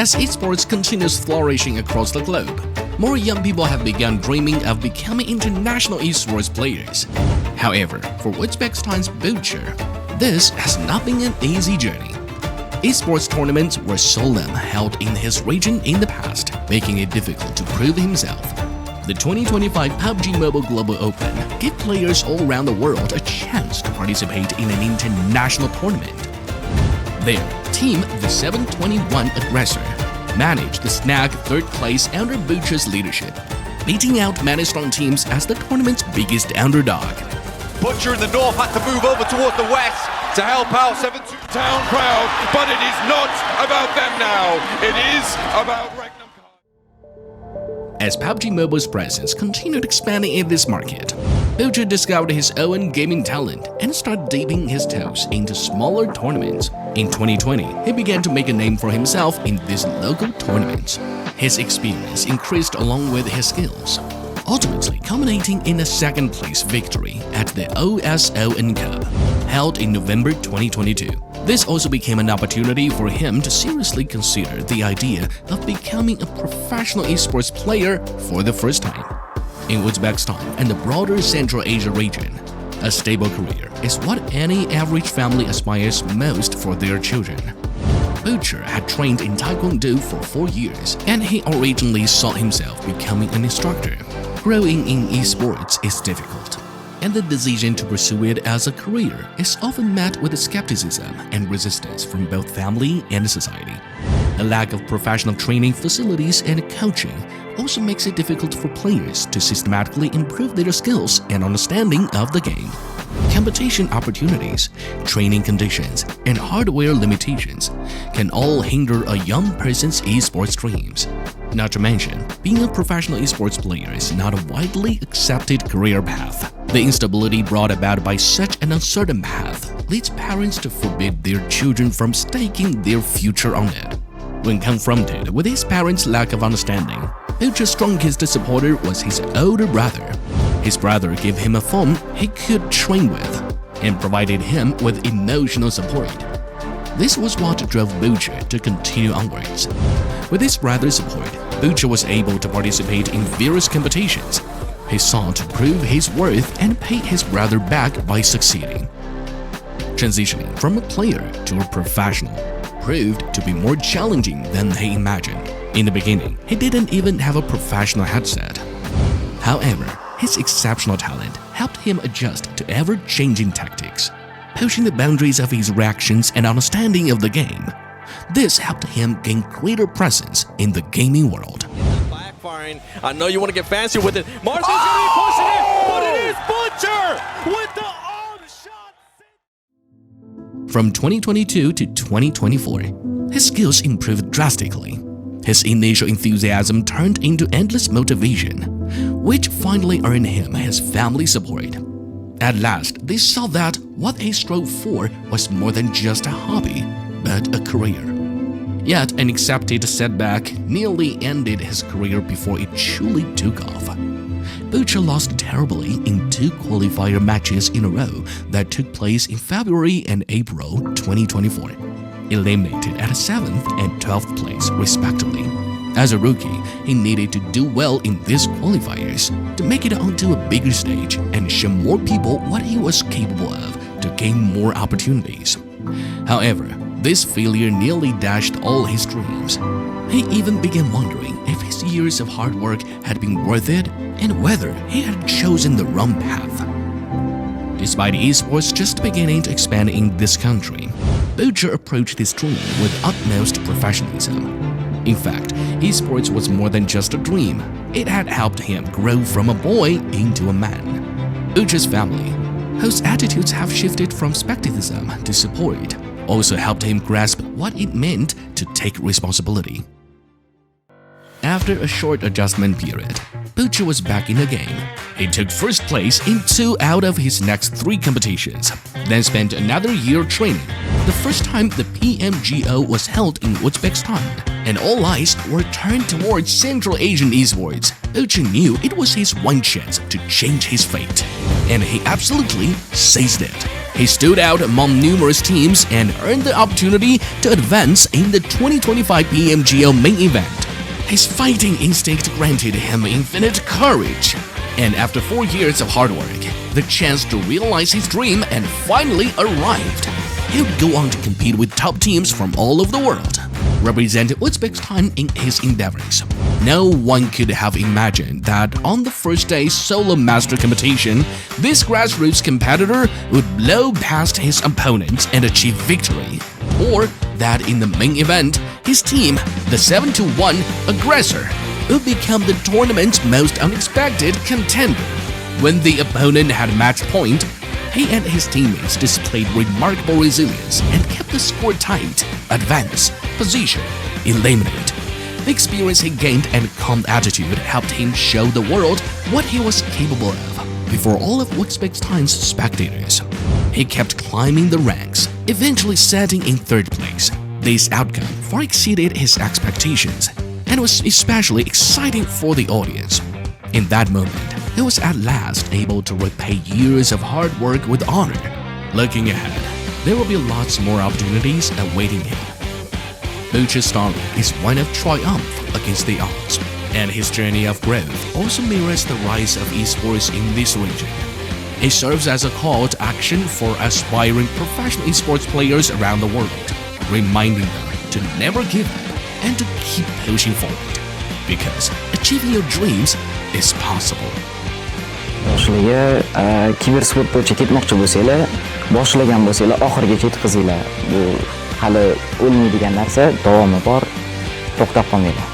As esports continues flourishing across the globe, more young people have begun dreaming of becoming international esports players. However, for Uzbekistan's BUTCHER, this has not been an easy journey. Esports tournaments were seldom held in his region in the past, making it difficult to prove himself. The 2025 PUBG Mobile Global Open gave players all around the world a chance to participate in an international tournament. There, Team T721 BUTCHER managed to snag third place under BUTCHER's leadership, beating out many strong teams as the tournament's biggest underdog. BUTCHER in the north had to move over towards the west to help out 7-2 town crowd, but it is not about them now. It is about Regnum. As PUBG Mobile's presence continued expanding in this market, BUTCHER discovered his own gaming talent and started dipping his toes into smaller tournaments. In 2020, he began to make a name for himself in these local tournaments. His experience increased along with his skills, ultimately culminating in a second-place victory at the OSON Cup, held in November 2022. This also became an opportunity for him to seriously consider the idea of becoming a professional esports player for the first time. In Uzbekistan and the broader Central Asia region, a stable career is what any average family aspires most for their children. BUTCHER had trained in Taekwondo for 4 years, and he originally saw himself becoming an instructor. Growing in esports is difficult, and the decision to pursue it as a career is often met with skepticism and resistance from both family and society. A lack of professional training facilities and coaching also makes it difficult for players to systematically improve their skills and understanding of the game. Competition opportunities, training conditions, and hardware limitations can all hinder a young person's esports dreams. Not to mention, being a professional esports player is not a widely accepted career path. The instability brought about by such an uncertain path leads parents to forbid their children from staking their future on it. When confronted with his parents' lack of understanding, BUTCHER's strongest supporter was his older brother. His brother gave him a phone he could train with and provided him with emotional support. This was what drove BUTCHER to continue onwards. With his brother's support, BUTCHER was able to participate in various competitions. He sought to prove his worth and pay his brother back by succeeding. Transitioning from a player to a professional proved to be more challenging than he imagined. In the beginning, he didn't even have a professional headset. However, his exceptional talent helped him adjust to ever-changing tactics, pushing the boundaries of his reactions and understanding of the game. This helped him gain greater presence in the gaming world. Backfiring. I know you want to get fancy with it. Marsden's going to be pushing it, but it is BUTCHER with the shot. From 2022 to 2024, his skills improved drastically. His initial enthusiasm turned into endless motivation, which finally earned him his family support. At last, they saw that what he strove for was more than just a hobby, but a career. Yet, an accepted setback nearly ended his career before it truly took off. BUTCHER lost terribly in 2 qualifier matches in a row that took place in February and April 2024. Eliminated at 7th and 12th place respectively. As a rookie, he needed to do well in these qualifiers to make it onto a bigger stage and show more people what he was capable of to gain more opportunities. However, this failure nearly dashed all his dreams. He even began wondering if his years of hard work had been worth it and whether he had chosen the wrong path. Despite esports just beginning to expand in this country, BUTCHER approached his dream with utmost professionalism. In fact, esports was more than just a dream. It had helped him grow from a boy into a man. BUTCHER's family, whose attitudes have shifted from skepticism to support, also helped him grasp what it meant to take responsibility. After a short adjustment period, BUTCHER was back in the game. He took first place in 2 out of his next 3 competitions, then spent another year training. The first time the PMGO was held in Uzbekistan, and all eyes were turned towards Central Asian esports. BUTCHER knew it was his one chance to change his fate. and he absolutely seized it. He stood out among numerous teams and earned the opportunity to advance in the 2025 PMGO main event. His fighting instinct granted him infinite courage, and after 4 years of hard work, the chance to realize his dream and finally arrived. He would go on to compete with top teams from all over the world, represent Uzbekistan in his endeavors. No one could have imagined that on the first day's solo master competition, this grassroots competitor would blow past his opponents and achieve victory, or that in the main event, his team, the 721 Aggressor, would become the tournament's most unexpected contender. When the opponent had match point, he and his teammates displayed remarkable resilience and kept the score tight, advance, position, eliminate. The experience he gained and calm attitude helped him show the world what he was capable of before all of Uzbekistan's spectators. He kept climbing the ranks, eventually setting in third place. This outcome far exceeded his expectations and was especially exciting for the audience. In that moment, he was at last able to repay years of hard work with honor. Looking ahead, there will be lots more opportunities awaiting him. Butcher's story is one of triumph against the odds, and his journey of growth also mirrors the rise of esports in this region. It serves as a call to action for aspiring professional esports players around the world, reminding them to never give up and to keep pushing forward, because achieving your dreams is possible. Boshligi kibersport bo'yicha ketmoqchi bo'lsanglar, boshlagan bo'lsanglar oxirigacha yetkazinglar. Bu hali o'lmaydigan narsa, davomi bor, to'xtab qolmanglar.